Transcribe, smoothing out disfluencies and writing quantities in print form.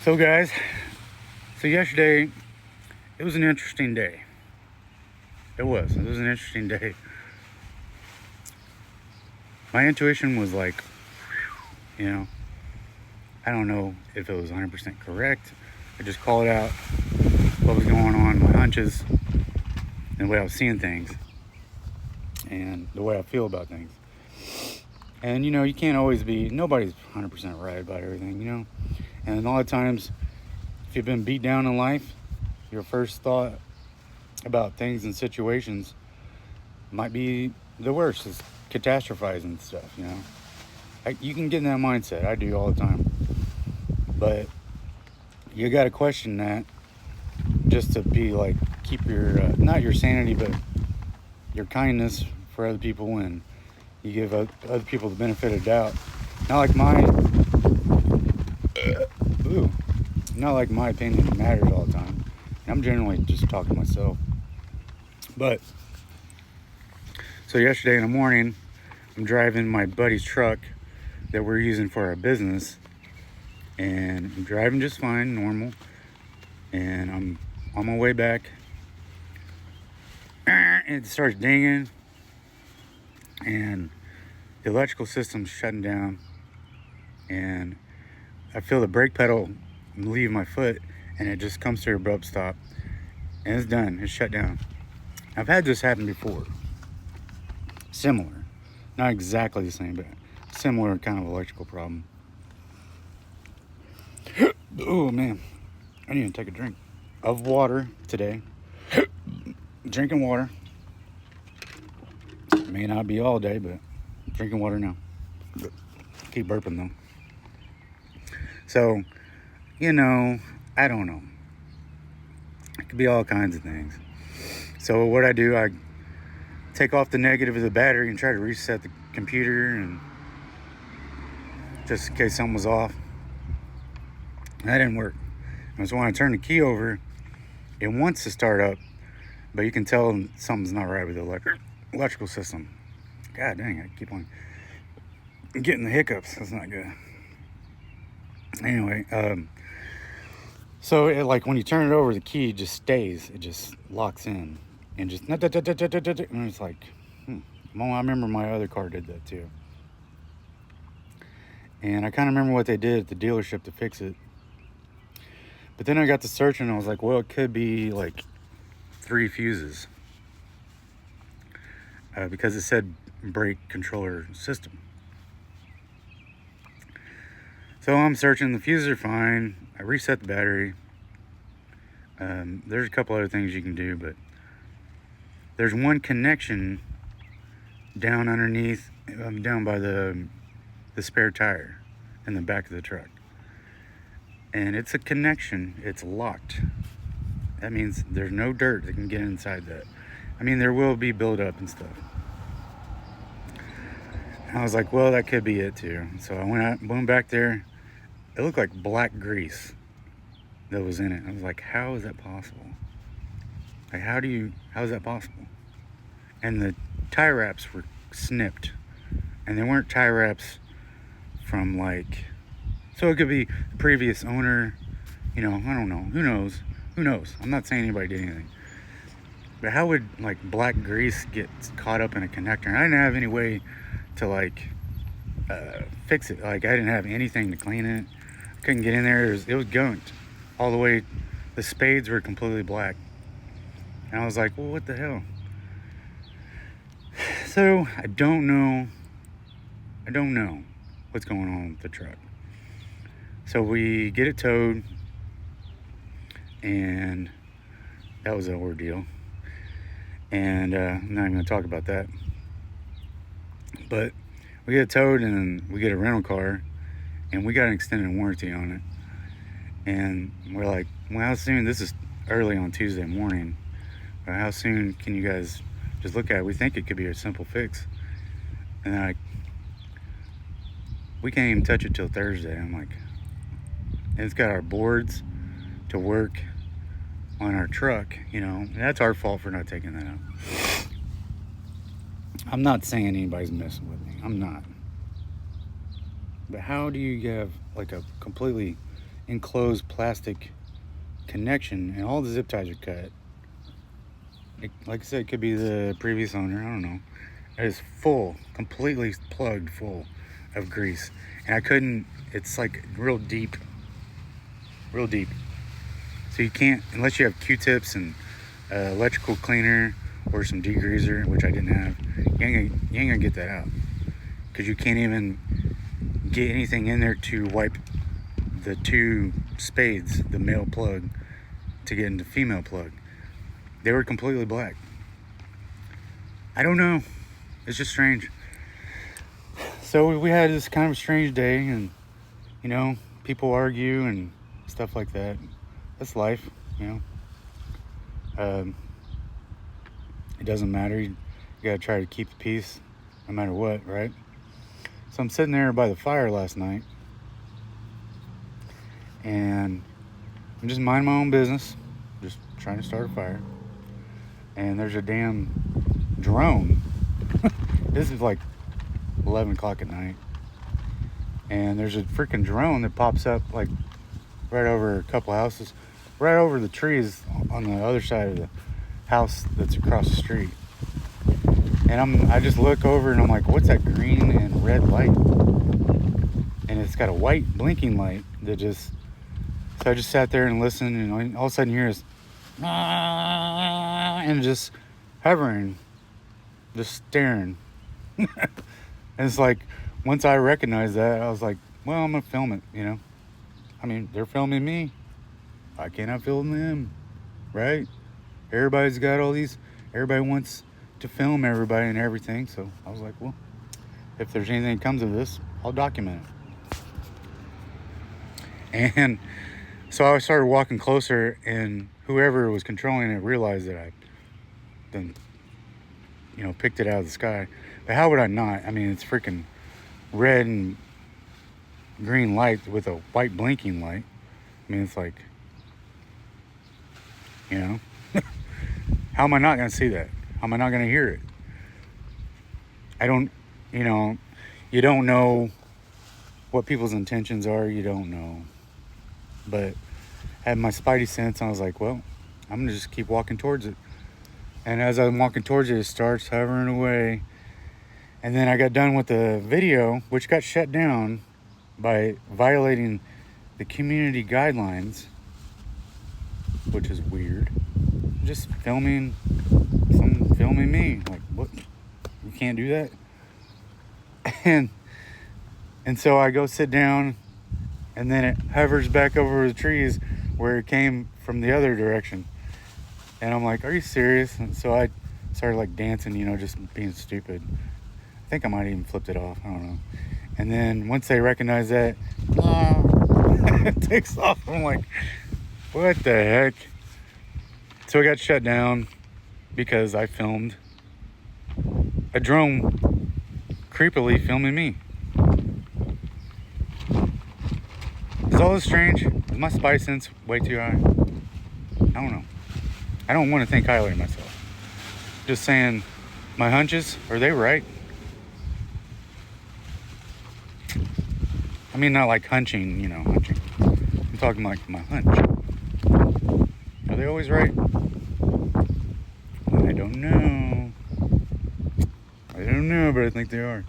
So, guys, yesterday, it was an interesting day. It was an interesting day. My intuition was like, I don't know if it was 100% correct. I just called out what was going on, my hunches, and the way I was seeing things, and the way I feel about things. And, you can't always be, nobody's 100% right about everything, And a lot of times, if you've been beat down in life, your first thought about things and situations might be the worst. It's catastrophizing stuff, You can get in that mindset. I do all the time. But you got to question that just to be like, keep your, not your sanity, but your kindness for other people, and you give other people the benefit of doubt. Not like not like my opinion matters all the time. I'm generally just talking to myself. But so yesterday in the morning, I'm driving my buddy's truck that we're using for our business, and I'm driving just fine, normal, and I'm on my way back, and it starts dinging, and the electrical system's shutting down, and I feel the brake pedal leave my foot, and it just comes to an abrupt stop, and it's done. It's shut down. I've had this happen before. Similar. Not exactly the same, but similar kind of electrical problem. Oh, man. I need to take a drink of water today. Drinking water. May not be all day, but drinking water now. Keep burping, though. So, I don't know. It could be all kinds of things. So what I do, I take off the negative of the battery and try to reset the computer, and just in case something was off. That didn't work. And so when I turn the key over, it wants to start up, but you can tell something's not right with the electrical system. God dang, I keep on getting the hiccups. That's not good. Anyway, so it, like, when you turn it over, the key just stays. It just locks in, and just, and it's like, well, I remember my other car did that too. And I kind of remember what they did at the dealership to fix it. But then I got to searching, and I was like, well, it could be like 3 fuses, because it said brake controller system. So I'm searching. The fuses are fine. I reset the battery. There's a couple other things you can do, but there's one connection down underneath, down by the spare tire in the back of the truck. And it's a connection. It's locked. That means there's no dirt that can get inside that. I mean, there will be buildup and stuff. And I was like, well, that could be it too. So I went back there. It looked like black grease that was in it. I was like, how is that possible? Like, how is that possible? And the tie wraps were snipped. And they weren't tie wraps from, like, so it could be the previous owner, I don't know. Who knows? I'm not saying anybody did anything. But how would, like, black grease get caught up in a connector? And I didn't have any way to, like, fix it. Like, I didn't have anything to clean it. I couldn't get in there. It was gunked all the way. The spades were completely black. And I was like, well, what the hell? So I don't know what's going on with the truck. So we get it towed, and that was an ordeal. And I'm not even going to talk about that. But we get it towed, and we get a rental car, and we got an extended warranty on it. And we're like, well, how soon? This is early on Tuesday morning. How soon can you guys just look at it? We think it could be a simple fix. And they're like, we can't even touch it till Thursday. I'm like, and it's got our boards to work on our truck, and that's our fault for not taking that out. I'm not saying anybody's messing with me. I'm not. But how do you have, like, a completely enclosed plastic connection, and all the zip ties are cut. Like I said, it could be the previous owner, I don't know. It is full, completely plugged full of grease. And I couldn't, it's like real deep. So you can't, unless you have Q-tips and electrical cleaner or some degreaser, which I didn't have, you ain't gonna get that out. Because you can't even get anything in there to wipe the two spades, the male plug, to get into female plug. They were completely black. I don't know. It's just strange. So we had this kind of strange day, and you know, people argue and stuff like that. That's life, you know. It doesn't matter. You gotta try to keep the peace no matter what, right? So I'm sitting there by the fire last night, and I'm just minding my own business, just trying to start a fire. And there's a damn drone. This is like 11 o'clock at night. And there's a freaking drone that pops up like right over a couple houses, right over the trees on the other side of the house that's across the street. And I just look over and I'm like, what's that green and red light? And it's got a white blinking light that just, so I just sat there and listened, and all of a sudden you hear this, and just hovering, just staring. And it's like, once I recognized that, I was like, well, I'm gonna film it, you know. I mean, they're filming me. Why can't I film them? Right? Everybody's got all these, everybody wants to film everybody and everything. So I was like, well, if there's anything that comes of this, I'll document it. And so I started walking closer, and whoever was controlling it realized that I then, you know, picked it out of the sky. But how would I not? I mean, it's freaking red and green light with a white blinking light. I mean, it's like, you know, how am I not going to see that? How am I not going to hear it? I don't, you know, you don't know what people's intentions are. You don't know. But I had my spidey sense. I was like, well, I'm going to just keep walking towards it. And as I'm walking towards it, it starts hovering away. And then I got done with the video, which got shut down by violating the community guidelines, which is weird. Just filming me. Like, what? You can't do that? And so I go sit down, and then it hovers back over the trees where it came from the other direction. And I'm like, are you serious? And so I started like dancing, you know, just being stupid. I think I might even flipped it off. I don't know. And then once they recognize that, it takes off. I'm like, what the heck? So I got shut down because I filmed a drone creepily filming me. Is all this strange? Is my spy sense way too high? I don't know. I don't want to think highly of myself. Just saying, my hunches, are they right? I mean, not like hunching, you know, hunching. I'm talking like my hunch. Are they always right? I don't know. But I think they are.